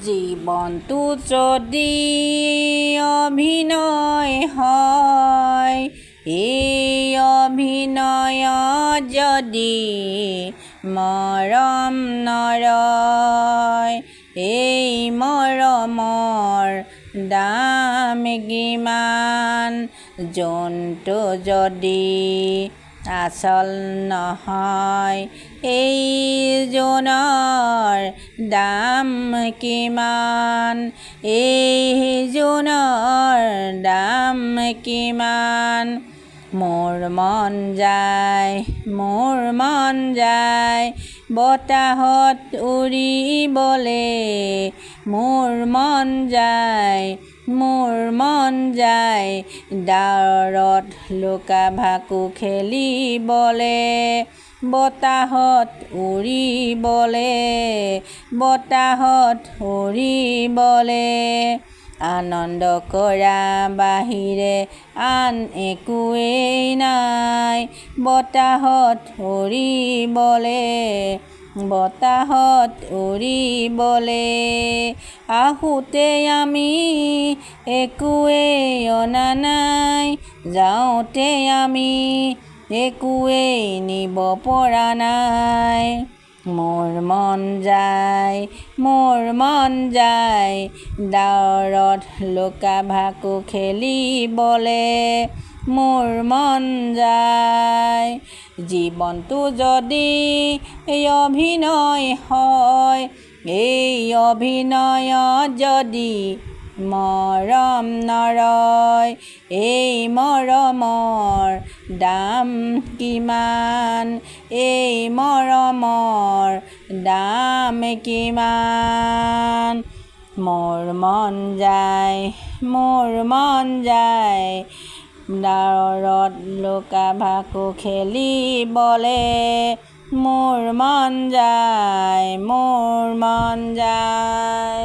জীৱনটো যদি অভিনয় হয়, এই অভিনয়ত যদি মৰম নৰয়, এই মৰমৰ দাম কিমান? যোনটো যদি আচল নহয়, এইজনৰ দাম কিমান? এইজনৰ দাম কিমান? মোৰ মন যায় বতাহত উৰিবলে, মোৰ মন যায় ডাৱৰত লুকা ভাকু খেলিবলে, বতাহত উৰিবলে। আনন্দ কৰা বাহিৰে আন একোৱেই নাই, বতাহত উৰিবলে। আহোঁতে আমি একোৱেই অনা নাই, যাওঁতে আমি একোৱেই নিব পৰা নাই। মোৰ মন যায় ডাৱৰত লুকা ভাকু খেলিবলে, মোৰ মন যায়। জীৱনটো যদি অভিনয় হয়, এই অভিনয়ত যদি মৰম নৰয়, এই মৰমৰ দাম কিমান? এই মৰমৰ দাম কিমান? মোৰ মন যায় ডাৱৰত লুকা ভাকু খেলিবলে, মোৰ মন যায়।